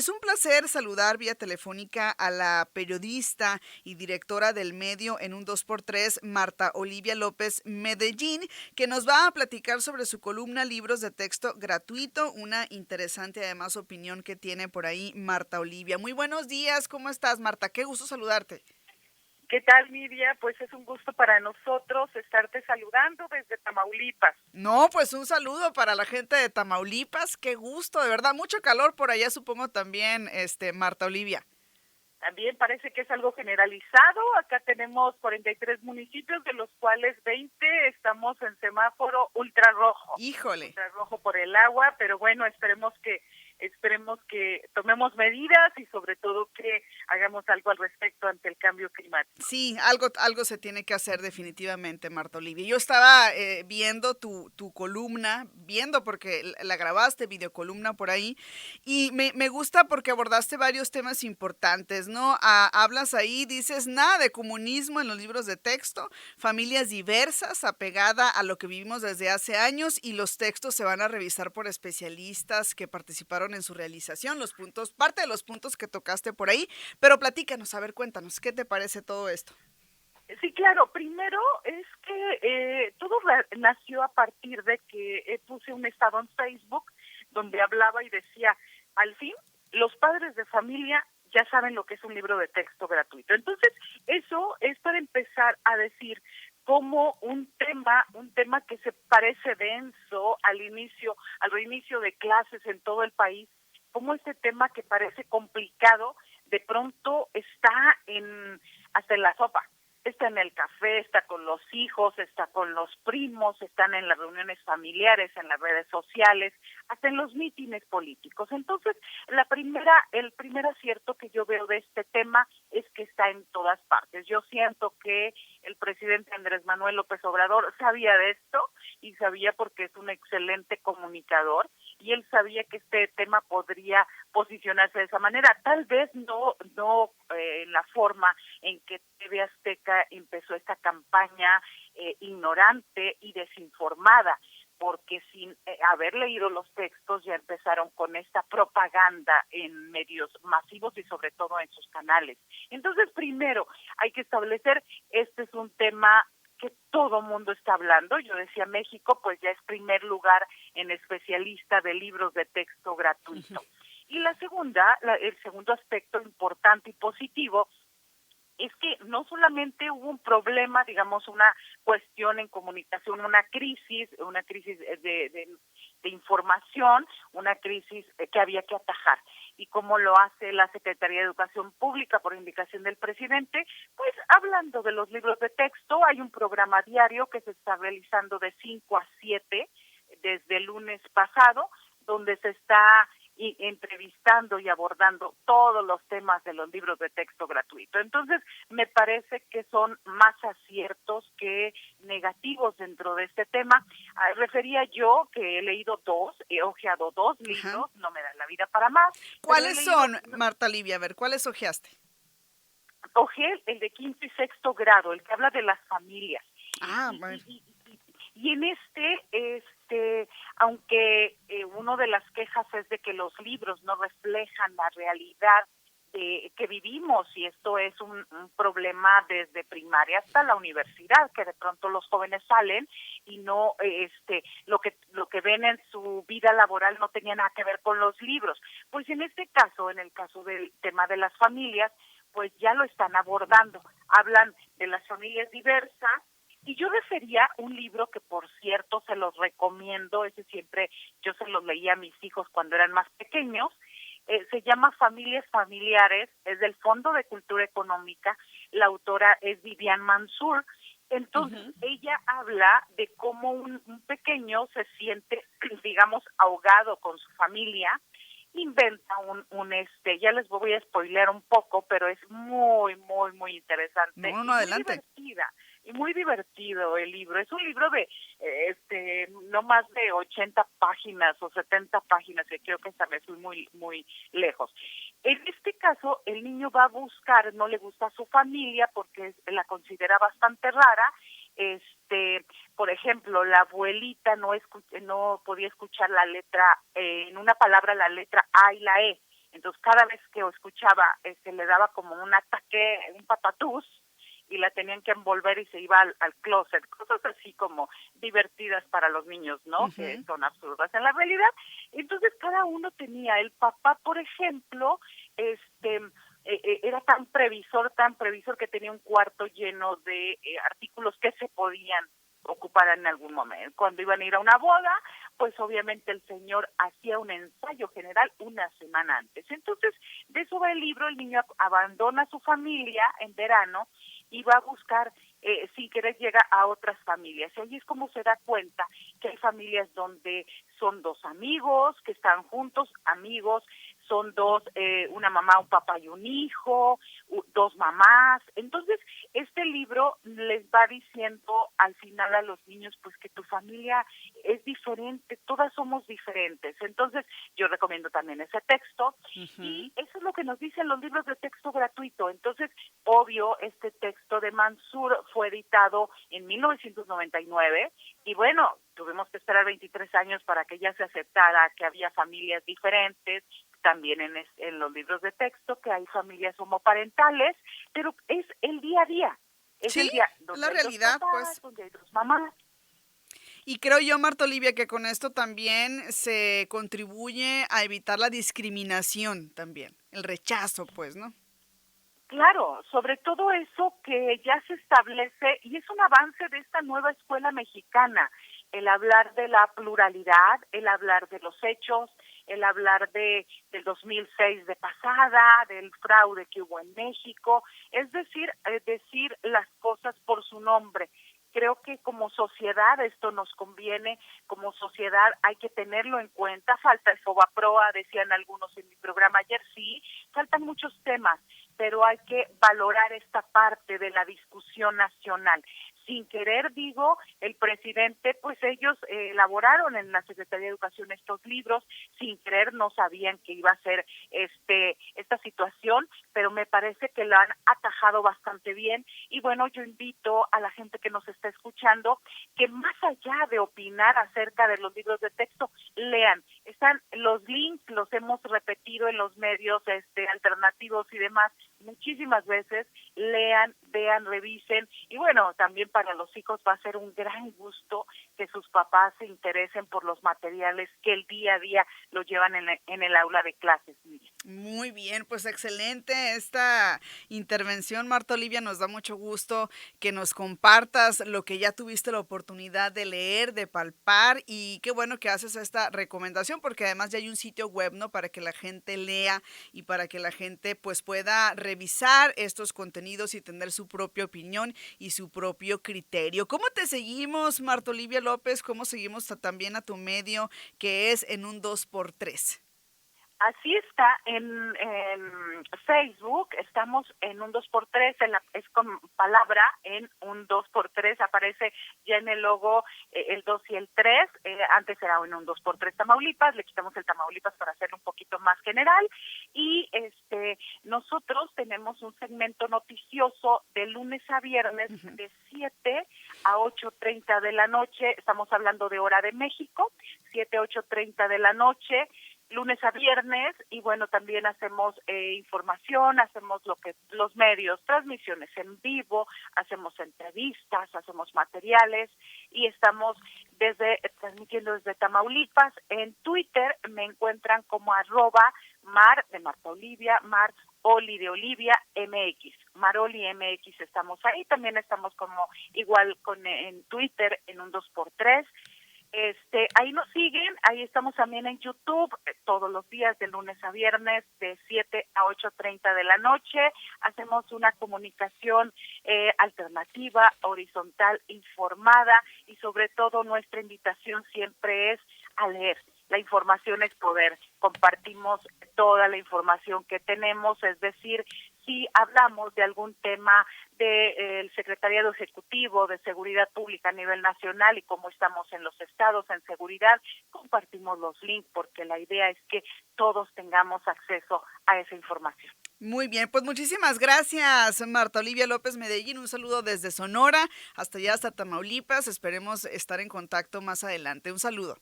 Es un placer saludar vía telefónica a la periodista y directora del medio en un 2x3, Marta Olivia López Medellín, que nos va a platicar sobre su columna Libros de Texto Gratuito, una interesante además opinión que tiene por ahí Marta Olivia. Muy buenos días, ¿cómo estás, Marta? Qué gusto saludarte. ¿Qué tal, Nidia? Pues es un gusto para nosotros estarte saludando desde Tamaulipas. No, pues un saludo para la gente de Tamaulipas, qué gusto, de verdad, mucho calor por allá supongo también, Marta Olivia. También parece que es algo generalizado. Acá tenemos 43 municipios, de los cuales 20 estamos en semáforo Híjole. ultrarrojo por el agua, pero bueno, esperemos que tomemos medidas y sobre todo que hagamos algo al respecto ante el cambio climático. Sí, algo se tiene que hacer definitivamente, Marta Olivia. Yo estaba viendo tu columna, viendo porque la grabaste, videocolumna por ahí, y me gusta porque abordaste varios temas importantes, ¿no? Hablas ahí, dices, nada de comunismo en los libros de texto, familias diversas, apegada a lo que vivimos desde hace años, y los textos se van a revisar por especialistas que participaron en su realización, los puntos, parte de los puntos que tocaste por ahí. Pero platícanos, a ver, cuéntanos, ¿qué te parece todo esto? Sí, claro. Primero es que todo nació a partir de que puse un estado en Facebook donde hablaba y decía, al fin, los padres de familia ya saben lo que es un libro de texto gratuito. Entonces, eso es para empezar a decir como un tema que se parece denso al reinicio de clases en todo el país, como este tema que parece complicado, de pronto está hasta en la sopa, está en el café, está con los hijos, está con los primos, están en las reuniones familiares, en las redes sociales, hasta en los mítines políticos. Entonces, el primer acierto que yo veo de este tema es que está en todas partes. Yo siento que el presidente Andrés Manuel López Obrador sabía de esto y sabía porque es un excelente comunicador y él sabía que este tema podría posicionarse de esa manera, tal vez no en la forma en que TV Azteca empezó esta campaña ignorante y desinformada, porque sin haber leído los textos ya empezaron con esta propaganda en medios masivos y sobre todo en sus canales. Entonces, primero hay que establecer, este es un tema que todo mundo está hablando. Yo decía, México pues ya es primer lugar en especialista de libros de texto gratuito. Y el segundo aspecto importante y positivo es que no solamente hubo un problema, digamos, una cuestión en comunicación, una crisis de información, una crisis que había que atajar. Y como lo hace la Secretaría de Educación Pública por indicación del presidente, pues hablando de los libros de texto, hay un programa diario que se está realizando de 5 a 7 desde el lunes pasado, donde se está entrevistando y abordando todos los temas de los libros de texto gratuito. Entonces, me parece que son más aciertos que negativos dentro de este tema. Refería yo que he leído he hojeado dos Ajá. libros, no me dan la vida para más, pero he ¿Cuáles leído, son, Marta Olivia? A ver, ¿cuáles hojeaste? hojeé el de quinto y sexto grado, el que habla de las familias. Ah, Y, bueno. y, y, y en aunque una de las quejas es de que los libros no reflejan la realidad que vivimos, y esto es un problema desde primaria hasta la universidad, que de pronto los jóvenes salen y no lo que ven en su vida laboral no tenía nada que ver con los libros. Pues en este caso, en el caso del tema de las familias, pues ya lo están abordando. Hablan de las familias diversas. Y yo refería un libro que, por cierto, se los recomiendo, ese siempre yo se los leía a mis hijos cuando eran más pequeños, se llama Familias Familiares, es del Fondo de Cultura Económica, la autora es Vivian Mansur. Entonces, Ujú. ella habla de cómo un pequeño se siente, digamos, ahogado con su familia, inventa ya les voy a spoilear un poco, pero es muy, muy, muy interesante No, y no, muy adelante. divertida. Y muy divertido el libro. Es un libro de no más de 80 páginas o 70 páginas, que creo que esta vez fui muy, muy lejos. En este caso, el niño va a buscar, no le gusta a su familia porque la considera bastante rara. Por ejemplo, la abuelita no podía escuchar la letra, en una palabra la letra A y la E. Entonces cada vez que escuchaba le daba como un ataque, un patatús, y la tenían que envolver y se iba al closet, cosas así como divertidas para los niños, ¿no? Que Ujú. son absurdas en la realidad. Entonces cada uno tenía, el papá, por ejemplo, era tan previsor que tenía un cuarto lleno de artículos que se podían ocupar en algún momento. Cuando iban a ir a una boda, pues obviamente el señor hacía un ensayo general una semana antes. Entonces, de eso va el libro. El niño abandona a su familia en verano y va a buscar, sin querer llega a otras familias. Y ahí es como se da cuenta que hay familias donde son dos amigos, que están juntos, amigos, son dos, una mamá, un papá y un hijo, dos mamás. Entonces, este libro les va diciendo al final a los niños, pues que tu familia es diferente, todas somos diferentes. Entonces, yo recomiendo también ese texto, Ujú. y eso es lo que nos dicen los libros de texto gratuito. Entonces, obvio, este texto de Mansur fue editado en 1999, y bueno, tuvimos que esperar 23 años para que ya se aceptara que había familias diferentes, también en los libros de texto, que hay familias homoparentales, pero es el día a día, es Sí, el día es donde la hay dos realidad, papás, pues. donde hay dos mamás. Y creo yo, Marta Olivia, que con esto también se contribuye a evitar la discriminación también, el rechazo, pues, ¿no? Claro, sobre todo eso que ya se establece, y es un avance de esta nueva escuela mexicana, el hablar de la pluralidad, el hablar de los hechos, el hablar del 2006 de pasada, del fraude que hubo en México, es decir, decir las cosas por su nombre. Creo que como sociedad esto nos conviene, como sociedad hay que tenerlo en cuenta. Falta el Fobaproa, decían algunos en mi programa ayer, sí, faltan muchos temas, pero hay que valorar esta parte de la discusión nacional. Sin querer, digo, el presidente, pues ellos elaboraron en la Secretaría de Educación estos libros, sin querer no sabían que iba a ser esta situación, pero me parece que lo han atajado bastante bien. Y bueno, yo invito a la gente que nos está escuchando que más allá de opinar acerca de los libros de texto, lean. Están los links, los hemos repetido en los medios alternativos y demás muchísimas veces. Lean, vean, revisen, y bueno, también para los hijos va a ser un gran gusto que sus papás se interesen por los materiales que el día a día lo llevan en el aula de clases. Muy bien, pues excelente esta intervención, Marta Olivia. Nos da mucho gusto que nos compartas lo que ya tuviste la oportunidad de leer, de palpar, y qué bueno que haces esta recomendación, porque además ya hay un sitio web, ¿no? Para que la gente lea y para que la gente pues pueda revisar estos contenidos y tener su propia opinión y su propio criterio. ¿Cómo te seguimos, Marta Olivia López? ¿Cómo seguimos también a tu medio, que es en un 2x3? Así está en Facebook, estamos en un 2x3, es con palabra en un 2x3, aparece ya en el logo el 2 y el 3, antes era en un 2x3 Tamaulipas, le quitamos el Tamaulipas para hacerlo un poquito más general, y nosotros tenemos un segmento noticioso de lunes a viernes Ujú. de 7 a 8:30 de la noche, estamos hablando de hora de México, 7 a 8:30 de la noche, lunes a viernes, y bueno, también hacemos información, hacemos lo que los medios, transmisiones en vivo, hacemos entrevistas, hacemos materiales, y estamos transmitiendo desde Tamaulipas. En Twitter me encuentran como @mar de Marta Olivia, Mar Oli de Olivia MX, Maroli MX, estamos ahí. También estamos como igual en Twitter en un 2x3. Ahí nos siguen, ahí estamos también en YouTube todos los días de lunes a viernes de 7 a 8:30 de la noche. Hacemos una comunicación alternativa, horizontal, informada, y sobre todo nuestra invitación siempre es a leer. La información es poder. Compartimos toda la información que tenemos, es decir, si hablamos de algún tema del Secretariado Ejecutivo de Seguridad Pública a nivel nacional y cómo estamos en los estados en seguridad, compartimos los links, porque la idea es que todos tengamos acceso a esa información. Muy bien, pues muchísimas gracias, Marta Olivia López Medellín. Un saludo desde Sonora hasta allá, hasta Tamaulipas. Esperemos estar en contacto más adelante. Un saludo.